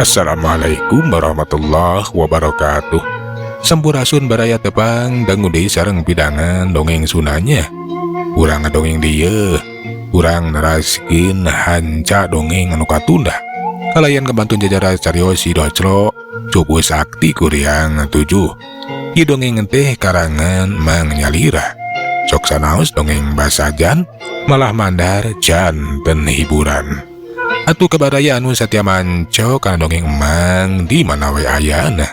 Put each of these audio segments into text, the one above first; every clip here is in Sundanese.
Assalamualaikum warahmatullahi wabarakatuh. Sampurasun baraya tepang dangude sareng pidangan dongeng sunanya. Urang dongeng dia, urang neraskeun hanca dongeng anu katunda. Kalayan kebantu jajara carios si doclo cupu sakti kuriang 7. Ieu dongeng teh karangan Mang Nyalira. Sok sanaos dongeng basajan malah mandar janten hiburan. Atuh kabadaya anu satya manco kana dongeng Mang di mana we ayana.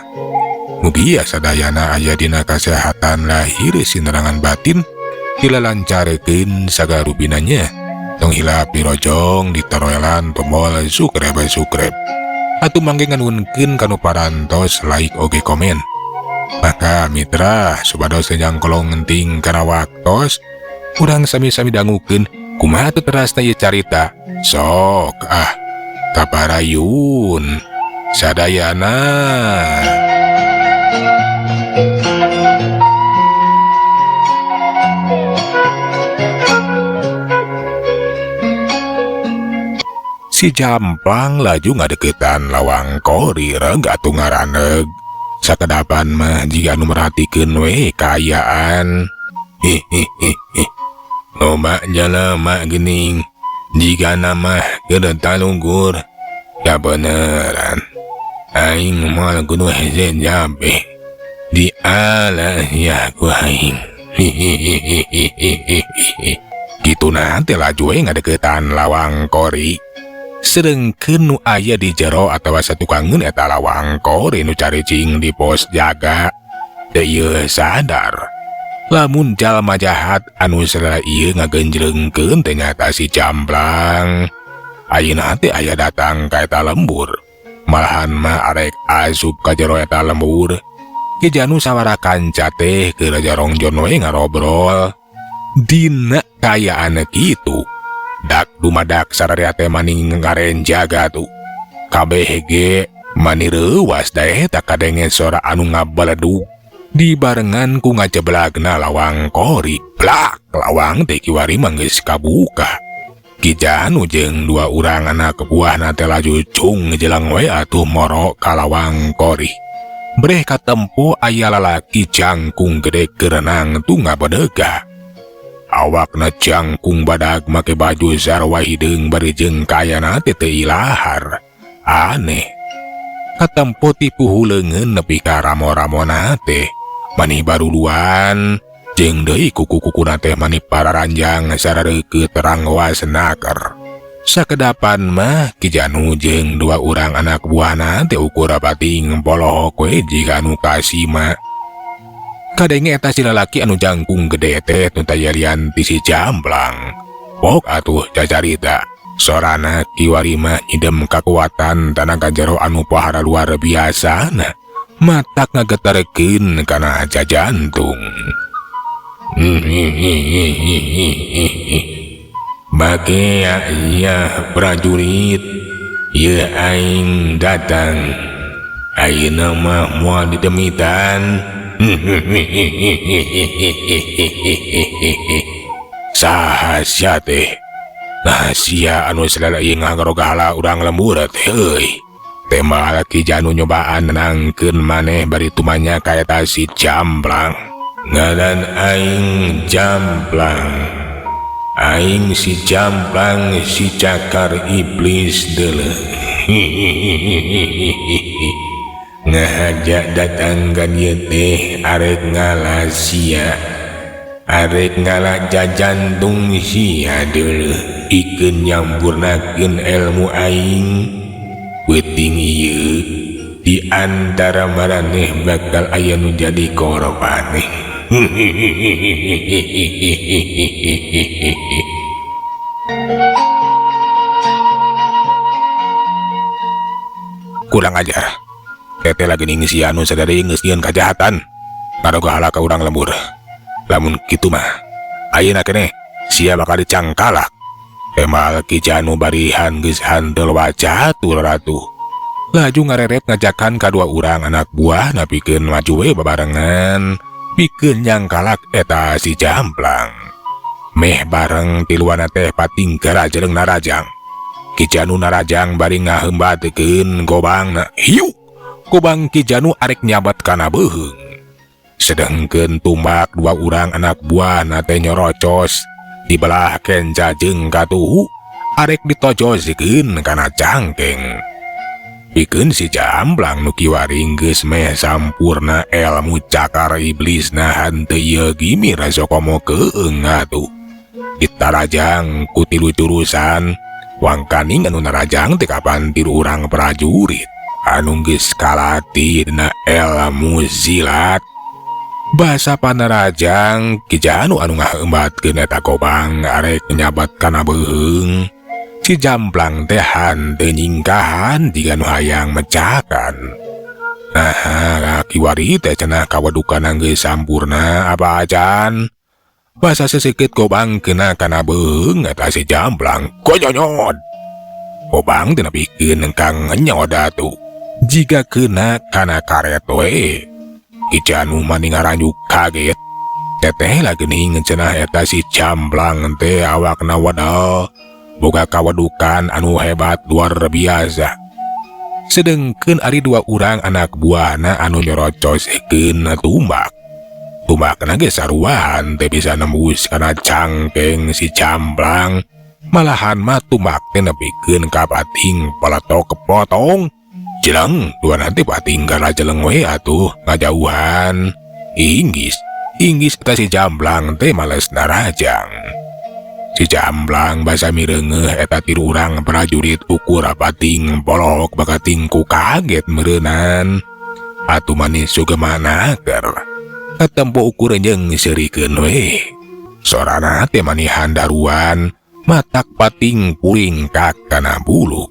Mugia sadayana aya dina kasehatan lahir sinerangan batin dilalancarkeun sagarubinanya. Tong hilap dirojong ditaroelan tombol sukreb. Atuh mangge nganunkeun kanu parantos like oge komen. Maka mitra supados jangkolong ngenting kana waktos urang sami-sami dangukeun kumaha teu terasna ieu carita. Sok kaparayun sadayana. Si Jamplang laju ngadeukeutan lawang kori reg atuh ngaraneg. Sakedapan mah jika anu merhatikeun we kaayaan. Loba jalema geuning jika nama keur talunggur ya beneran aing moal kudu hese jambe di alah ya ku aing. Kitu nanti laju we ngadeukeutan lawang kori. Sedengkeun nu aya di jero atawa satukangeun eta lawang kori nu caricing di pos jaga teu ieu sadar lamun jalma jahat anu sarua ieu ngagenjleungkeun teh nyata si Jamplang. Ayeuna teh aya datang ka eta lembur, malahan mah arek asup ka jero eta lembur. Kejanu sawara kanca teh keur jarongjon we ngarobrol. Dina kaayaan kitu dak dumadak sararea teh maning ngaren jaga tuh. Kabeh ge mani reuwas da eta kadenge sora anu ngabaledug dibarengan ku ngajeblagna lawang kori. Plak, lawang teh kiwari mah geus kabuka. Kijanu jeung dua urang anak buahna teh laju cung ngejelang we atuh moro ka lawang kori. Breh katempo aya lalaki jangkung gede kerenang tu ngabadegah. Awakna jangkung badag make baju sarua hideung bari jeung kayana teh teu ilahar. Aneh. Katempo tipu huleungeun nepi ka ramo-ramona teh mani baruluan jeung deui kuku-kukuna teh mani pararanjang sarareukeut terang wasnaker. Sakedapan mah kijanu jeung dua urang anak buahna teh ukur pating polohok we jika anu kasima. Kadenge eta si lalaki anu jangkung gede teh nu tayarian ti si Jamplang. Pok atuh cacarita. Sorana kiwari mah idem kakuatan tanaga jero anu pahara luar biasa na. Matak ngageterkeun kana jantung. Bage ya prajurit, ieu aing datang. Ayeuna mah moal didemitan. Saha sia teh? Nah sia anu salala ieu ngagarogala urang lembur teh euy. Tema kijanu nyobaan nenangkeun maneh bari tumanya ka eta si Jamplang. Ngaran aing Jamplang. Aing si Jamplang si cakar iblis deuleuh. Ngahajak datang ka dieu teh arek ngalah sia. Arek ngalah jajantung sia deuleuh ikeun nyampurnakeun ilmu aing. Weuting ieu di antara maraneh bakal aya nu jadi korban. Kurang ajar. Tete lagi ning si anu sadari geus nyieun kajahatan. Ngarogahala ka urang lembur. Lamun kitu mah ayeuna keneh sia bakal dicangkalak. Temal kijanu barihan geus handel wajah tur ratu. Laju ngareret ngajakan kadua urang anak buah napikeun maju we babarengan pikeun nyangkalak eta si Jamplang. Meh bareng tiluana teh pating kera jeung narajang. Ki Janu narajang bari ngahembatekeun gobangna. Hiu! Gobang Ki Janu arek nyabat kana beuheung. Sedengkeun tumbak dua urang anak buahna teh nyorocos di belah kenca jeung katuhu arek ditojosikeun kana cangkeng. Pikeun si Jamblang nu kiwari geus meh sampurna elmu cakar iblisna hanteu ieu gimir sokomo keung atuh. Ditarajang ku tilu jurusan wangkaning anu narajang teh kapan tilu urang prajurit anu geus kalatih dina elmu silat. Basa panarajang Ki Janu anu ngaheumbatkeun eta gobang arek nyabat kana beuheung. Si Jamblang teh hanteu nyingkahan jiga nu hayang mecakan. Nah, kiwari teh cenah kawadukana geus sampurna apa acan. Basa seseukeut gobang keuna kana beuheung eta si Jamblang konyonyot. Gobang teh nepikeun engkang nyod atuh. Jiga keuna kana karet we. Ki Janu mani ngaranjuk kaget. Teteh lageuning cenah eta si Jamblang teh awakna wadal boga kawadukan anu hebat luar biasa. Sedengkeun ari dua urang anak buahna anu nyorocoskeun tumbak. Tumbakna ge saruahan teh bisa nembus kana cangkeng si Jamblang. Malahan mah tumbak teh nepikeun ka pating peletok kepotong. Jeleng dua nanti pating gara jeleng we atuh ngajauhan. Inggis eta si Jamblang teh males narajang. Si Jamblang basa mireungeuh eta tilu urang prajurit ukur pating polok bakating ku kaget meureunan. Atuh manis sugemana keur. Katempo ukur jeung seurikeun we. Sorana teh manihan daruan matak pating puring ka kana bulu.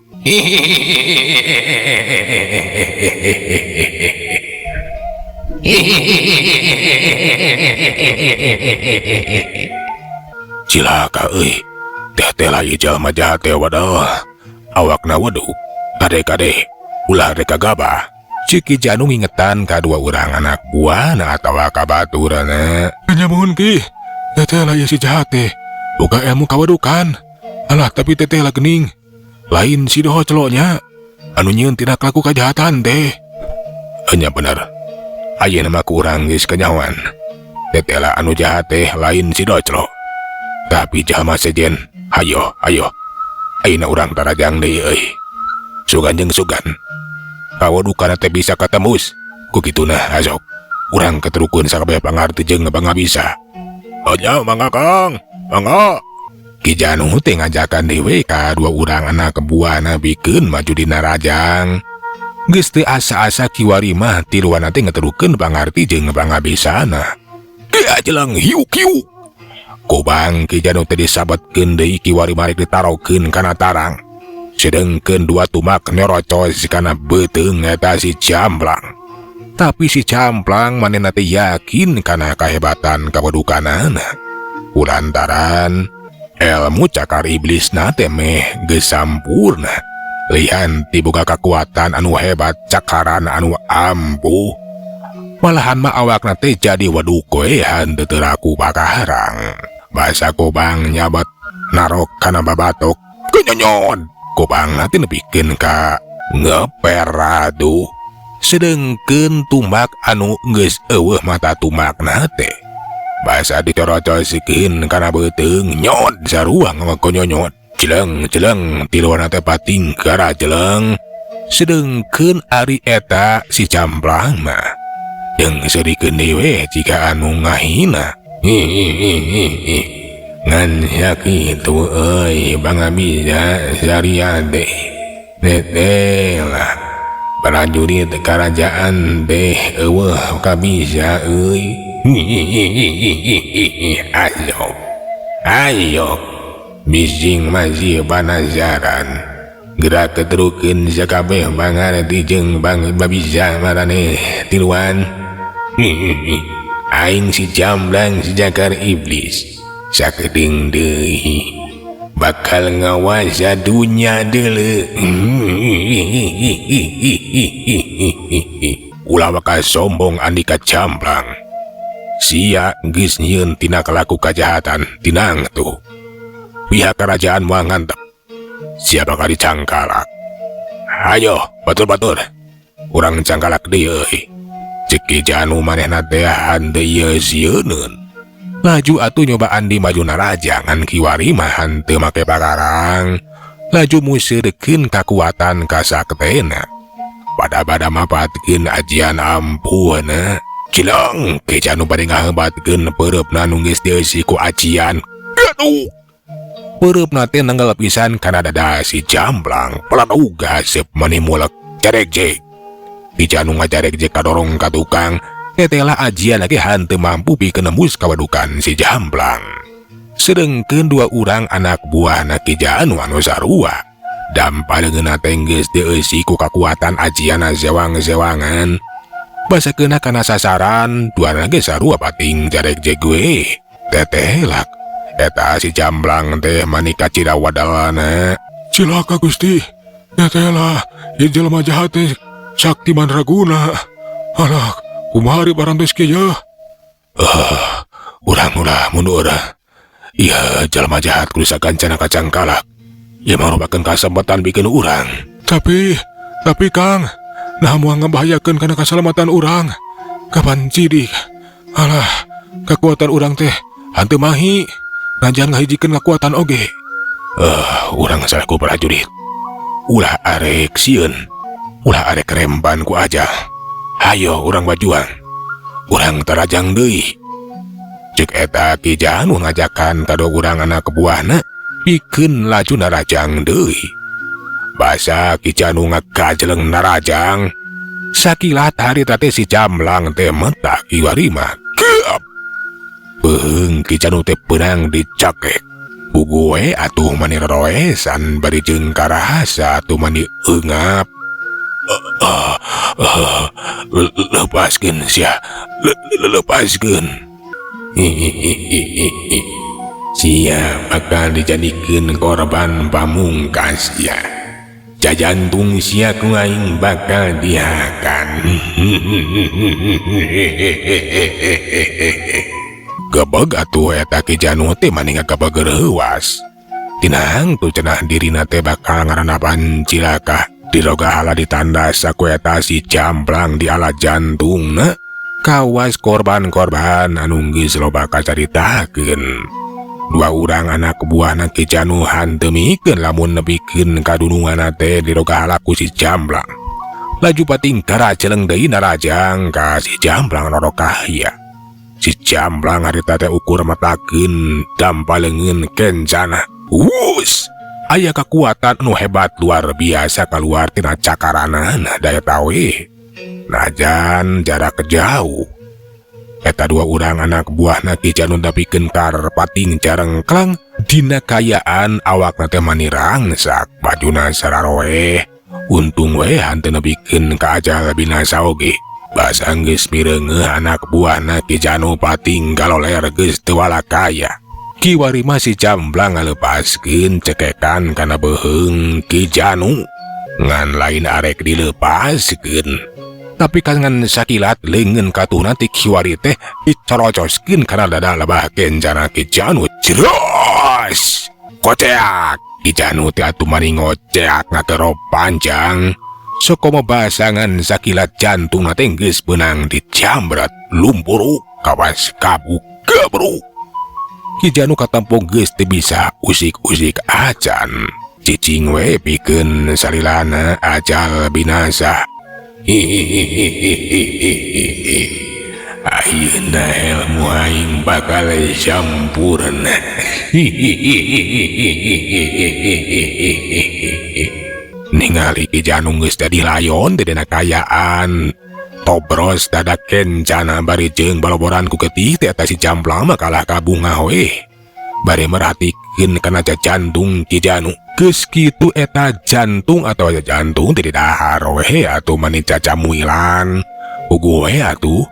Cilaka euy, teh layu jalma jahat teh waduh. Awakna waduh, kade-kade, ulah rek gabah. Ki Janu ngingetan ka dua urang anak buahna atawa ka baturana. Nyamun Ki, teh layu si jahat teh. Boga ilmu kawadukan. Alah tapi teh lah geuning. Lain si doho celoknya. Anu nyieun tina kelaku kajahatan teh. Hanya bener. Ayeuna mah kurang geus kenyawan. Teh lah anu jahat teh lain si doho celok. Tapi jalma sejen, ayo. Ayeuna urang tarajang deui euy. Sugan jeung sugan. Kawadukana teh bisa katembus. Ku kituna asok. Urang keterukeun sakabeh pangarti jeung pangabisa. Nya mangga Kang, mangga. Ki Janu teh ngajakan dewe ka dua urang anak buahna bikeun maju dina rajang. Geus teu asa-asa kiwari mah tiluan teh ngeterukeun pangarti jeung pangabisana. Dia jelang hiu-hiu. Gobang Ki Janu teh disabetkeun deui kiwari marek ditarokeun kana tarang. Sedengkeun dua tumak nyorocos kana beuteung eta si Jamblang. Tapi si Jamblang manehna teh yakin kana kahebatan kawadukanana. Kulantaran elmu cakar iblisna teh meh geus sampurna. Lihan tiboga kakuatan anu hebat cakaran anu ampuh. Malahan mah awakna teh jadi wadukoehan teu teraku pakarang. Basa Gobang nyabat narok kana babatok kenyonyon. Gobang nanti nepikeun ka ngeper atuh. Sedengkeun tumbak anu geus eueuh mata tumbakna teh basa dicorocosikeun kana beuteung nyod sarua ngakonyonyot. Jeleng tiluan teh pating gara jeleng. Sedengkeun ari eta si Jamblang mah jeung serikeun dewe jika anu ngahina. Ngan sakitu euy bangabisa saria teh lah prajurit kerajaan teh eueuh kabisa euy. Ayo bising masih panasaran. Gerak keterukeun sakabeh bangarti jeung bang babisa marane tiluan. Aing si Jamblang si jakar iblis sakedeung deui bakal ngawasa dunya deuleu. Ulah bakal sombong Andika Jamblang. Sia geus nyieun tina kalaku kajahatan tinang tuh. Pihak kerajaan moal ngantep. siapakah dicangkalak? Ayo, batur-batur. Urang cangkalak deui. Cek Ki Janu manehna teh henteu ieu sieun. Laju atuh nyobaan di maju narajangan kiwari mah henteu make pagarang. Laju museurekeun kakuatan kasaktena. Pada mapatkeun ajian ampuhna. Cileng Ki Janu bade ngahebatkeun peureupna nu geus dieusi ku ajian. Aduh. Peureupna teh nanggal pisan kana dada si Jamblang. Peladuh gasep mani mulek jarek-jek. Ki Janu ngajarek-jek kadorong ka tukang. Tetela ajian lagi henteu mampu pikeun nembus kawadukan si Jamblang. Sedengkeun dua urang anak buahna Ki Janu anu sarua. Dampaleunna teh geus dieusi ku kakuatan ajian zewang-zewangan. Basakeunna kana sasaran, duana ge sarua pating jarek-jek gue. Tetelak eta si Jamblang teh manika cira wadalana. Cilaka Gusti, tetela ieu jelema jahat teh sakti mandraguna. Anak, kumari barantos kieu. Urang ulah mundur. Iya, jelema jahat kudu sakancana kacangkalak. Ieu mangrupakeun kasempatan pikeun urang. Tapi Kang, nah moal ngabahayakeun kana kasalamatan urang. Kapan cidik? Alah, kekuatan urang teh henteu mahi. Najan ngahijikeun kekuatan oge. Urang salaku prajurit. Ulah arek sieun. Ulah arek remban ku aja. Hayo urang bajuang. Urang tarajang deui. Cek eta Ki Janu ngajakan kado urang anak buahna pikeun laju narajang deui. Basa Ki Janu ngakajeleng narajang. Sakilat harita teh si Jamblang teh mentak kiwari mah. Beung Ki Janu teh peunang dicakek. Pugue atuh mani roesan bari jeung karahasa atuh mani eungap. Lepaskeun sia. Lepaskeun. Sia bakal dijadikeun korban pamungkas ya. Jajantung sia ku aing bakal dihakan. Gebeg atuh eta Ki Janu teh maninga kabeueur heuwas. Tinang tu cenah dirina teh bakal ngaranapan cilaka. Diroga hala ditandas saku eta si Jamblang di ala jantungna. Kawas korban-korban anu geus loba kacaritakeun. Dua urang anak buahna Ki Janu henteu mikeun lamun nepikeun kadununganna teh diroga hala ku si Jamblang. Laju pating karaceleng deui narajang ka si Jamblang roro kahya. Si Jamblang harita teh ukur matakeun dampaleungeun kencana. Wus! Aya kekuatan anu hebat luar biasa keluar tina cakarana daya tawe. Najan jarak jauh. Eta dua urang anak buahna Ki Janu dapikeun kar pating jarengklang dina kayaan awakna teh mani rangsak bajuna sararoe. Untung we henteu nepikeun ka ajal binasa oge. Basa geus mireungeuh anak buahna Ki Janu pating galoler geus teu walakaya. Kiwari mah si Jamblang ngalepaskeun cekekan kana beheung Ki Janu. Ngan lain arek dilepaskeun. Tapi kangen sakilat leungeun katuhna ti kiwari teh dicorocoskeun kana dada lebah kencana Ki Janu. Jeros! Koceak! Ki Janu teh atuh mani ngoceak ngakerop panjang. Sokomo basangan sakilat jantung teh geus beunang dicambret lumpuruk kawas kabuk gebruk. Ki Janu katampo geus teu bisa usik-usik acan. Cicing we pikeun salilana ajal binasa. Ayeuna ilmu aing bakal campurna. Ningali Ki Janu geus dadi layon di dina kayaan. Tobros dadak kencana bari jeung baloboran ku getih teh eta si Jamblang mah kalah kabungah we. Bari merhatikeun kana jantung Ki Janu. Geus kitu eta jantung atau jantung di dahar we atuh mani cacamuilan. Ugu we atuh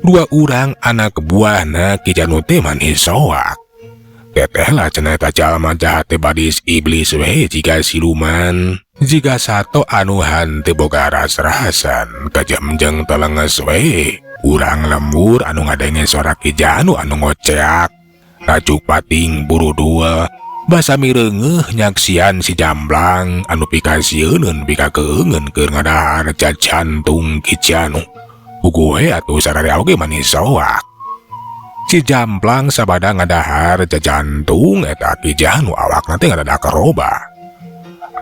dua urang anak buahna Ki Janu teh mani soak. Teteh lah cenah eta jalma jahat teh badis iblis we jiga siluman. Jika sato anu henteu boga ras-rasan kajemjeng telenges we. Urang lembur anu ngadenge suara Ki Janu anu ngoceak. Rajuk pating buru duel Basa mirengeh nyaksian si Jamblang anu pikasieun pikakeungeun keur ngadahar jantung Ki Janu. Puguh atuh sararea oge manis soak. Si Jamblang sabada ngadahar jantung eta Ki Janu awakna teh ngadadak roba.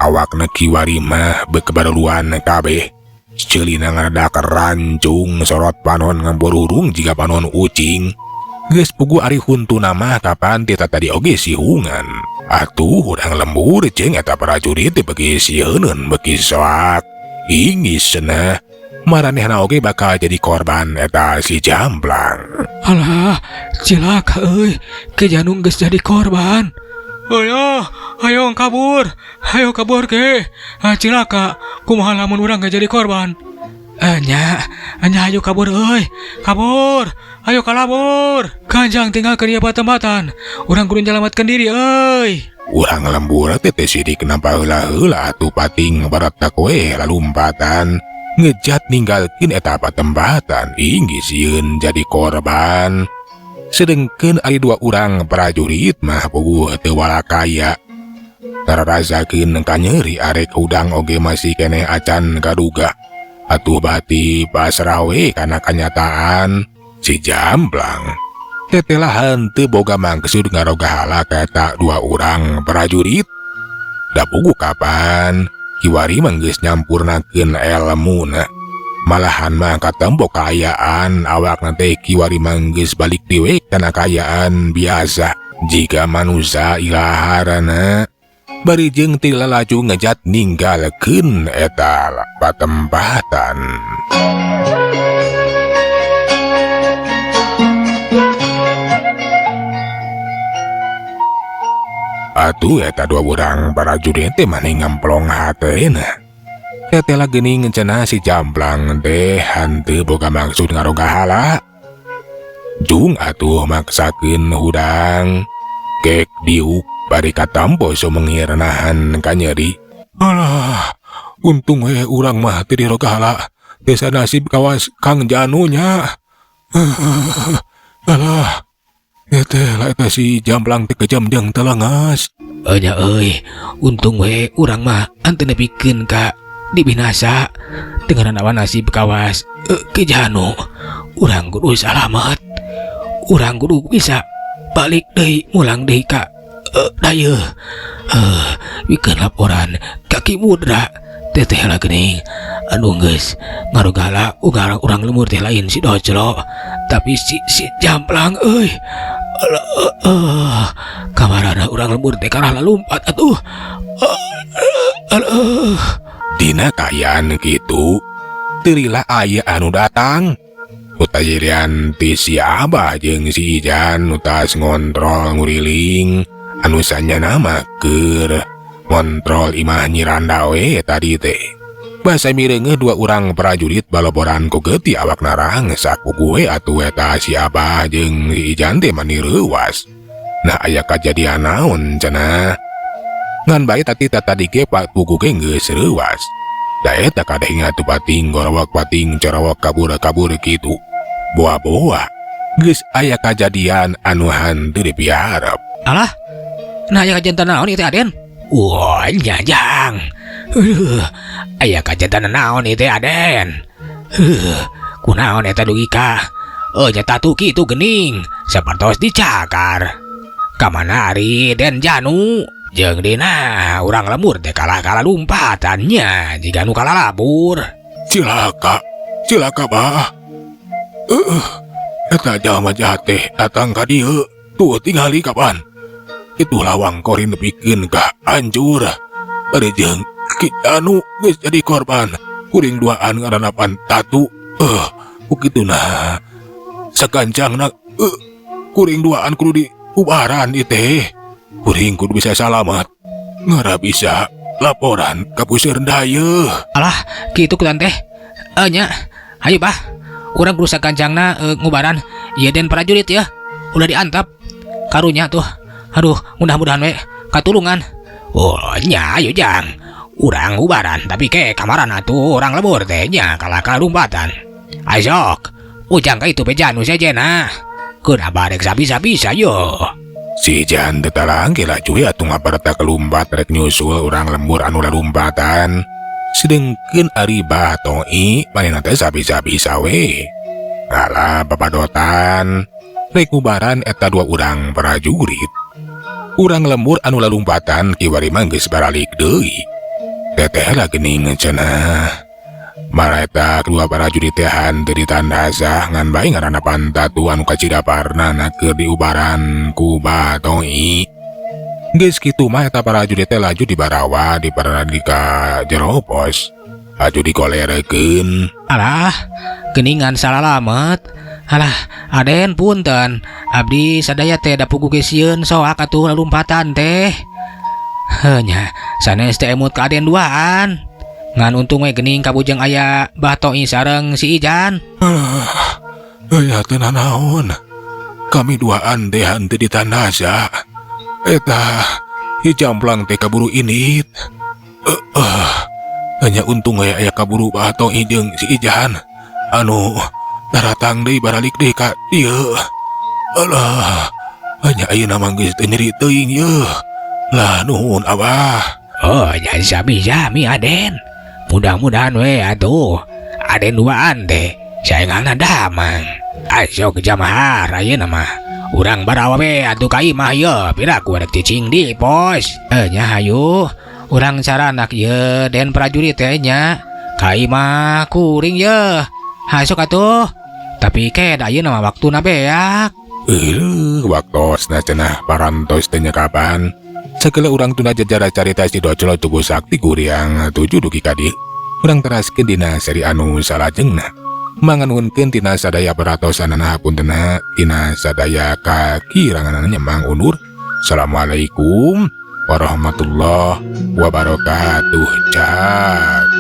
Awakna kiwari mah bekebaruluan kabeh. Ceulina ngadadak rancung sorot panon ngamborurung jiga panon ucing. Geus puguh ari huntuna mah kapan tita tadi oge sihungan. Atuh urang lembur jeung eta prajurit bagi sieun bagi soak. Inggis cenah maranehna oge bakal jadi korban eta si Jamblang. Alah, cilaka euy, Ki Janu geus jadi korban. Ayo kabur ke. Cilaka, kumaha lamun urang gak jadi korban? Nya ayo kabur euy, kabur. Ayo kalabur. Kanjang tinggalkeun ieu tempat-tempatan. Urang kudu nyelamatkeun diri euy. Urang lembur teh sidik nampa heula-heula atuh pating baratak we lalumpatan. Ngejat ninggalkeun eta tempatan inggih sieun jadi korban. Sedengkeun ari dua urang prajurit mah puguh teu walakaya. Tararasakeun kanyeri arek udang oge masih keneh acan kaduga. Atuh bati pasrah we kana kanyataan. Si Jamblang tetelahan teu boga maksud ngarogahala ka eta dua urang prajurit. Da puguh kapan kiwari mah geus nyampurnakeun elmuna. Malahan mah katempo kaayaan awakna teh kiwari mah geus balik dewe kana kaayaan biasa jika manusia ilaharana. Bari jeung ti lalaju ngejat ninggalkeun eta patempatan. Atuh eta dua urang prajurit teh maneh ngemplong hatena. Tetela geuning cenah si Jamblang teh henteu boga maksud ngarogahala. Jung atuh maksakeun hudang kek diuk bari katampo sumengir nahan kanyeri. Alah, untung we urang mah teu dirogahala. Desa nasib kawas Kang Janu nya. Alah, eta si Jamblang teh kejam jeung telengas. Nya euy, untung we urang mah anteu nepikeun ka dibinasa. Dengaran awan nasib kawas Ki Janu. Urang kudu salamet. Urang kudu bisa balik deui mulang deui ka dayeuh. Wikeun laporan ka Ki Mudra. Teteh lah geuning anu geus ngarogala urang lemur teh lain si Dojlo, tapi si Jamblang euy. Kamarana urang lembur teh karah lalumpat atuh. Dina kaayaan kitu teu lila aya anu datang. Utajirian ti si Abah jeung si Ijan utas ngontrol nguriling anu sanjana mah keur ngontrol imah Nyiranda we tadi teh. Basa mirengeh dua urang prajurit baloboran ku geuti awak narang sakuku we atuh eta si Abah jeung si Ijan teh mani reuwas. Nah aya kajadian naon cenah? Ngan bae tadi tadi ge pak pugu ge geus reuwas. Da eta kadeh ngatu pating gorowok pating corowok kabur kitu. Boa-boa geus aya kajadian anu henteu dipiharep. Alah, nah aya kajantan naon ieu teh Aden? Wah, Jajang. Aya kajantan naon ieu teh Aden? Kunaon eta dugi ka? Nya tatu kitu geuning, sapertos dicakar. Kamanari Den Janu? Jeung dina urang lemur teh kalah lumpatannya jika nu kalah labur. Cilaka bah. Eta jalma jahat teh datang ka dieu. Tuh tingali kapan? Itu lawang kori nepikeun ka hancur. Bari jeung Ki Janu geus jadi korban. Kuring duaan ngaranapan tatu. Begituna. Sakancangna kuring duaan kudu diubaran ieu teh. Kuring kudu bisa salamat. Ngara bisa laporan ka puseur dayeuh. Alah, kitu kulan teh. Nya, hayu bah. Urang kudu sakancangna ngubaran ieu Den prajurit ya. Udah diantap. Karunya tuh. Aduh, mudah-mudahan we katulungan. Nya ayo Jang. Urang ngubaran tapi ke kamaran atuh urang lembur teh nya kalah lumpatan. Ayo sok. Ujang ka itu pe Janu sajena. Keun abah rek sabisa-bisa yo. Si Jan tetalang laju atuh ngabarta kelumpat rek nyusul urang lembur anu lalumpatan. Sedengkeun ari Batoi manehna teh sabi-sabi sawe. Kala papadotan rek ubaran eta dua urang prajurit. Urang lembur anu lalumpatan kiwari mah geus baralik deui. Teteh geuning cenah. Mareta kedua prajurit teh henteu ditandasa ngan bae ngaranna pantatu anu kacidaparna keur diubaran ku Batoi. Geus kitu mah eta prajurit teh laju dibarawa diparana ka jero pos. Aju dikolerekeun. Alah, geuningan salalamet. Alah, Aden punten. Abdi sadaya teh da pugu geus sieun soak atuh lalumpatan teh. Heunya, sanes teh emut ka Aden duaan. Ngan untung we geuning kabujang aya Batoi sareng si Ijan. Ya teh nanaon. Kami duaan teh henteu ditandasa. Eta hijamplang teh kaburu init. Hanya untung aya kaburu Batoi jeung si Ijan. Anu daratang deui baralik deui ka dieu. Alah, hanya ayeuna mah geus teu nyeri teuing yeuh. Lah nuhun Abah. Oh, jangan sami-sami Aden. Mudah-mudahan we atuh. Aden duaan teh saengalna damang. Asok jamahar ayeuna mah. Urang barawa we atuh ka imah ye piraku rek cicing di pos. Nya hayu. Urang saranak ye den prajurit teh nya. Ka imah kuring ye. Hasok atuh. Tapi ked ayeuna mah waktuna beak. Waktosna cenah parantos teh nya kapan. Segala urang tuna jajara carita si Docolo tugu sakti kuriang tujuh dugi kadi. Urang teraskeun dina seri anu salajengna. Manganunkeun tina sadaya peratosanana hapuntenna tina sadaya kakiranganana Mang Unur. Assalamualaikum warahmatullahi wabarakatuh. Cak.